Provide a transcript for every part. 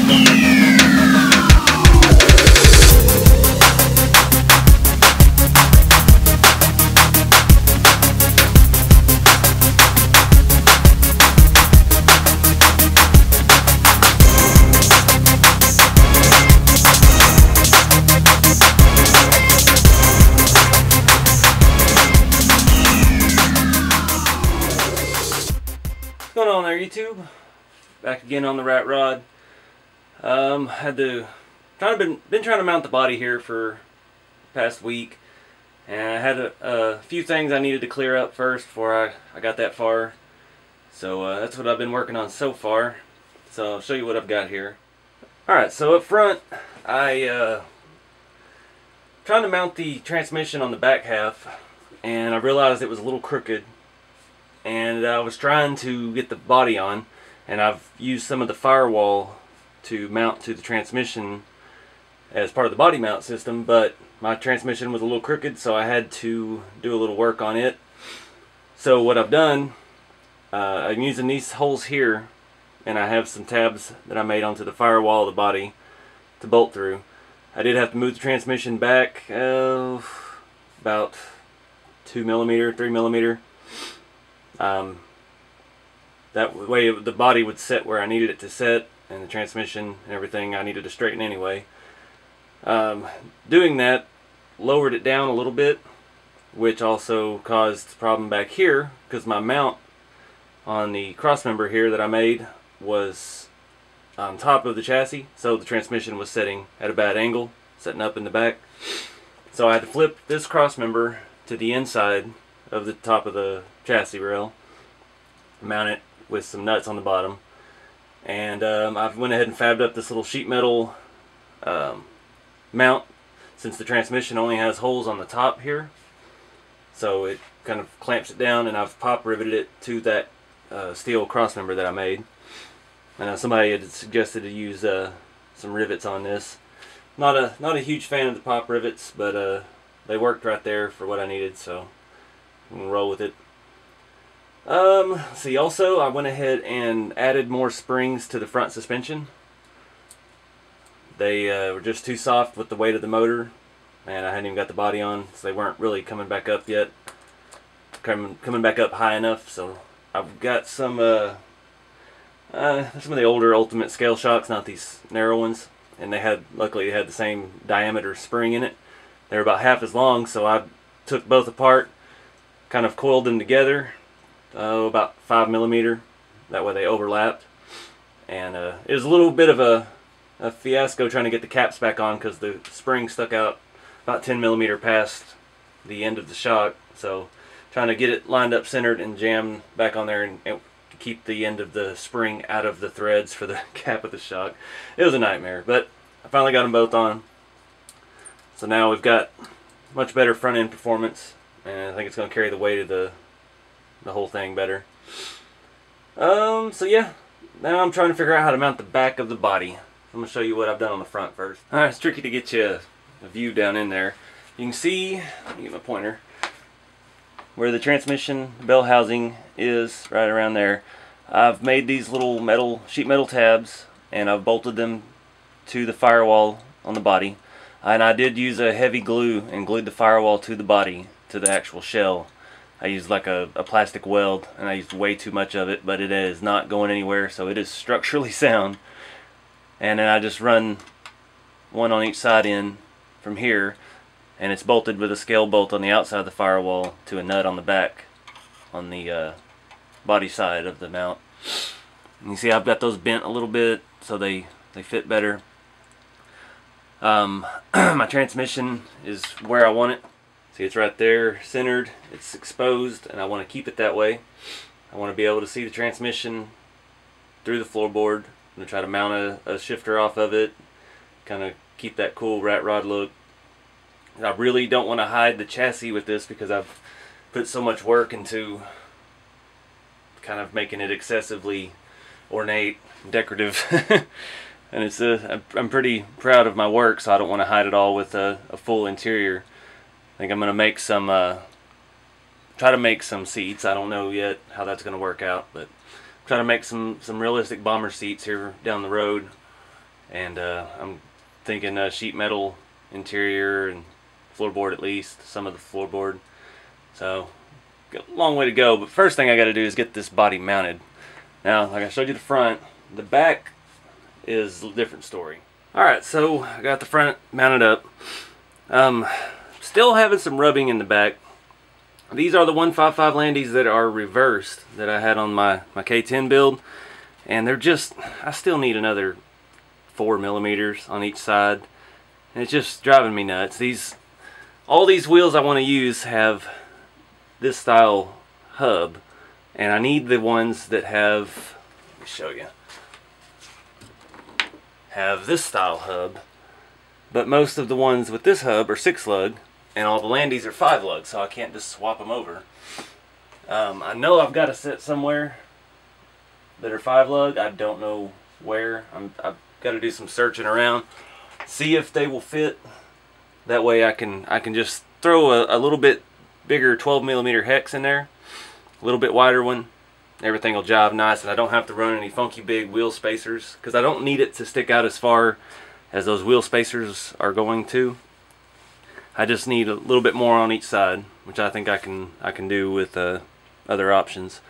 What's going on there, YouTube? Back again on the rat rod. Had to been trying to mount the body here for the past week, and I had a few things I needed to clear up first before I got that far. So that's what I've been working on so far. So I'll show you what I've got here. Alright, so up front I trying to mount the transmission on the back half, and I realized it was a little crooked. And I was trying to get the body on, and I've used some of the firewall to mount to the transmission as part of the body mount system, but my transmission was a little crooked, so I had to do a little work on it. So what I've done, I'm using these holes here, and I have some tabs that I made onto the firewall of the body to bolt through. I did have to move the transmission back about 2 millimeter, 3 millimeter. That way the body would set where I needed it to set, and the transmission and everything I needed to straighten anyway. Doing that lowered it down a little bit, which also caused a problem back here because my mount on the Crossmember here that I made was on top of the chassis, so the transmission was setting at a bad angle, setting up in the back. So I had to flip this Crossmember to the inside of the top of the chassis rail, mount it with some nuts on the bottom, and I went ahead and fabbed up this little sheet metal mount, since the transmission only has holes on the top here, so it kind of clamps it down, and I've pop riveted it to that steel Crossmember that I made. And somebody had suggested to use some rivets on this. Not a huge fan of the pop rivets, but they worked right there for what I needed, so I'm gonna roll with it. See, also I went ahead and added more springs to the front suspension. They were just too soft with the weight of the motor, and I hadn't even got the body on, so they weren't really coming back up yet. Coming back up high enough, so I've got some of the older Ultimate scale shocks, not these narrow ones, and luckily they had the same diameter spring in it. They were about half as long, so I took both apart, kind of coiled them together, about 5 millimeter. That way they overlapped, and it was a little bit of a fiasco trying to get the caps back on because the spring stuck out about 10 millimeter past the end of the shock. So trying to get it lined up, centered, and jammed back on there, and keep the end of the spring out of the threads for the cap of the shock. It was a nightmare, but I finally got them both on. So now we've got much better front end performance, and I think it's going to carry the weight of the whole thing better. So yeah, now I'm trying to figure out how to mount the back of the body. I'm going to show you what I've done on the front first. Alright, it's tricky to get you a view down in there. You can see, let me get my pointer, where the transmission bell housing is, right around there. I've made these little sheet metal tabs, and I've bolted them to the firewall on the body. And I did use a heavy glue and glued the firewall to the body, to the actual shell. I used like a plastic weld, and I used way too much of it, but it is not going anywhere, so it is structurally sound. And then I just run one on each side in from here, and it's bolted with a scale bolt on the outside of the firewall to a nut on the back on the body side of the mount. And you see I've got those bent a little bit so they fit better. My transmission is where I want it. See, it's right there centered, it's exposed, and I want to keep it that way. I want to be able to see the transmission through the floorboard. I'm going to try to mount a shifter off of it, kind of keep that cool rat rod look. I really don't want to hide the chassis with this because I've put so much work into kind of making it excessively ornate, decorative. And it's I'm pretty proud of my work, so I don't want to hide it all with a full interior. I think I'm going to make some, try to make some seats. I don't know yet how that's going to work out, but try to make some realistic bomber seats here down the road. and I'm thinking sheet metal interior and floorboard, at least some of the floorboard. So got a long way to go, but first thing I got to do is get this body mounted. Now, like I showed you the front, the back is a different story. Alright, so I got the front mounted up. Still having some rubbing in the back. These are the 155 Landies that are reversed that I had on my K10 build, and they're just, I still need another 4 millimeters on each side, and it's just driving me nuts. All these wheels I want to use have this style hub, and I need the ones that have, let me show you, have this style hub, but most of the ones with this hub are 6-lug, and all the Landies are 5-lug, so I can't just swap them over. I know I've got a set somewhere that are 5-lug. I don't know where. I've got to do some searching around, see if they will fit. That way I can just throw a little bit bigger 12mm hex in there, a little bit wider one. Everything will jive nice, and I don't have to run any funky big wheel spacers, because I don't need it to stick out as far as those wheel spacers are going to. I just need a little bit more on each side, which I think I can do with other options.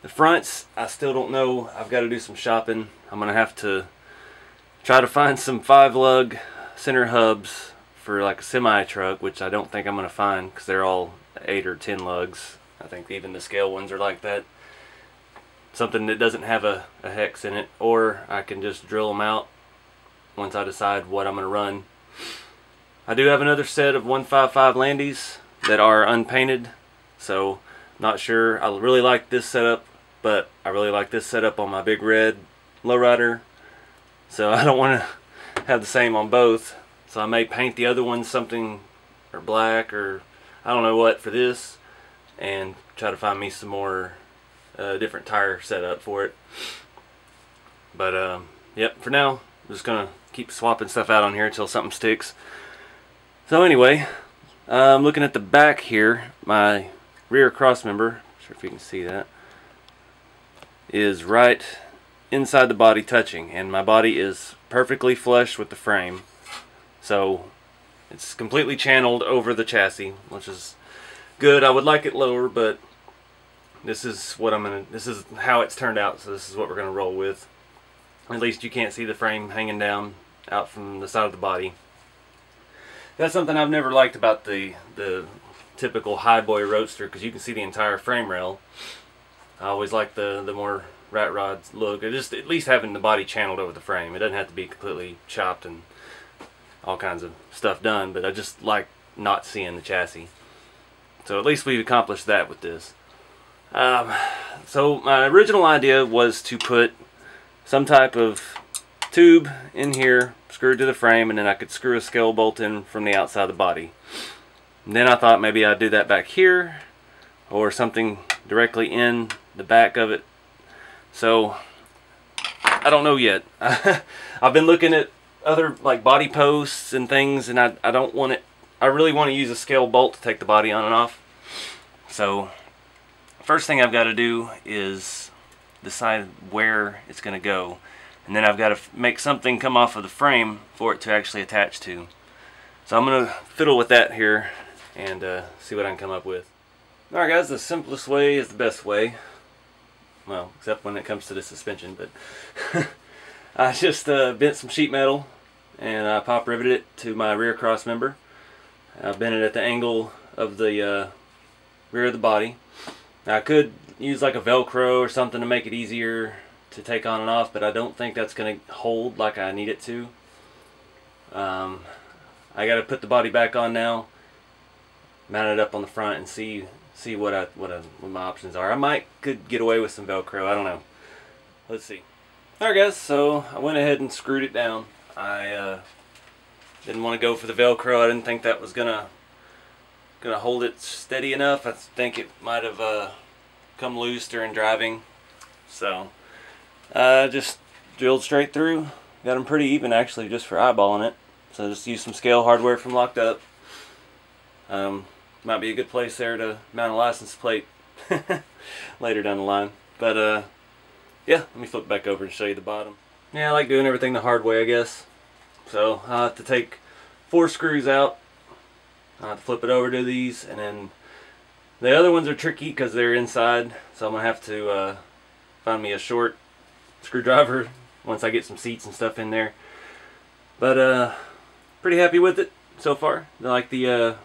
The fronts, I still don't know. I've got to do some shopping. I'm gonna have to try to find some 5-lug center hubs for like a semi truck, which I don't think I'm gonna find because they're all 8 or 10 lugs. I think even the scale ones are like that. Something that doesn't have a hex in it, or I can just drill them out once I decide what I'm gonna run. I do have another set of 155 Landies that are unpainted, so not sure. I really like this setup, but I really like this setup on my big red lowrider, so I don't want to have the same on both. So I may paint the other one something or black or I don't know what for this, and try to find me some more different tire setup for it. But yep, for now I'm just gonna keep swapping stuff out on here until something sticks. So anyway, I'm looking at the back here. My rear crossmember, not sure if you can see that, is right inside the body touching, and my body is perfectly flush with the frame. So it's completely channeled over the chassis, which is good. I would like it lower, but this is how it's turned out, so this is what we're gonna roll with. At least you can't see the frame hanging down out from the side of the body. That's something I've never liked about the typical highboy roadster, because you can see the entire frame rail. I always like the more rat rod look, or just at least having the body channeled over the frame. It doesn't have to be completely chopped and all kinds of stuff done, but I just like not seeing the chassis. So at least we've accomplished that with this. So my original idea was to put some type of tube in here screwed to the frame, and then I could screw a scale bolt in from the outside of the body. And then I thought maybe I'd do that back here, or something directly in the back of it. So I don't know yet. I've been looking at other like body posts and things, and I don't want it. I really want to use a scale bolt to take the body on and off. So first thing I've got to do is decide where it's going to go, and then I've got to make something come off of the frame for it to actually attach to. So I'm going to fiddle with that here and see what I can come up with. Alright guys, the simplest way is the best way. Well, except when it comes to the suspension, but I just bent some sheet metal and I pop riveted it to my rear cross member. I bent it at the angle of the rear of the body. Now, I could use like a Velcro or something to make it easier to take on and off, but I don't think that's going to hold like I need it to. I got to put the body back on now, mount it up on the front, and see what my options are. Could get away with some Velcro. I don't know. Let's see. Alright guys, so I went ahead and screwed it down. I didn't want to go for the Velcro. I didn't think that was gonna hold it steady enough. I think it might have come loose during driving. So just drilled straight through. Got them pretty even actually, just for eyeballing it. So just use some scale hardware from Locked Up. Might be a good place there to mount a license plate later down the line. But yeah, let me flip back over and show you the bottom. Yeah, I like doing everything the hard way, I guess. So I'll have to take 4 screws out. I'll have to flip it over to these, and then the other ones are tricky because they're inside, so I'm going to have to find me a short screwdriver once I get some seats and stuff in there. But pretty happy with it so far. I like the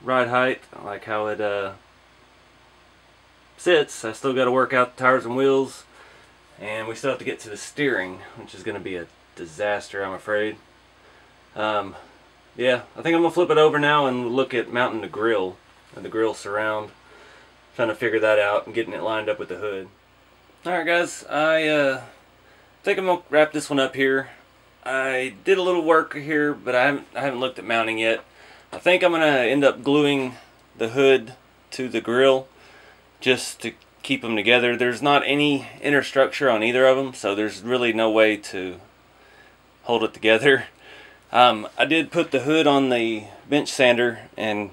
ride height. I like how it sits. I still got to work out the tires and wheels, and we still have to get to the steering, which is going to be a disaster, I'm afraid. Yeah, I think I'm going to flip it over now and look at mounting the grill and the grill surround. Trying to figure that out and getting it lined up with the hood. Alright guys, I think I'm going to wrap this one up here. I did a little work here, but I haven't looked at mounting yet. I think I'm going to end up gluing the hood to the grill just to keep them together. There's not any inner structure on either of them, so there's really no way to hold it together. I did put the hood on the bench sander and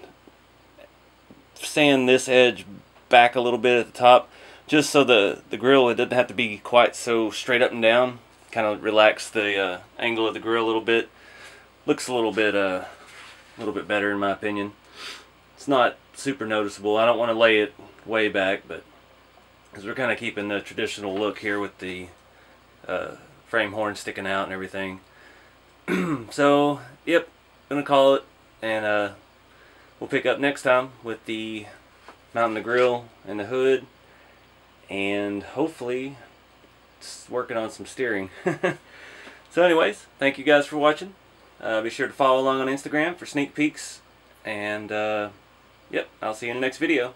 sand this edge back a little bit at the top, just so the grill, it doesn't have to be quite so straight up and down. Kind of relax the angle of the grill a little bit. Looks a little bit better in my opinion. It's not super noticeable. I don't want to lay it way back, but because we're kind of keeping the traditional look here with the frame horn sticking out and everything. So, yep, gonna call it, and we'll pick up next time with the mounting the grill and the hood, and hopefully working on some steering. So anyways, thank you guys for watching. Be sure to follow along on Instagram for sneak peeks, and yep, I'll see you in the next video.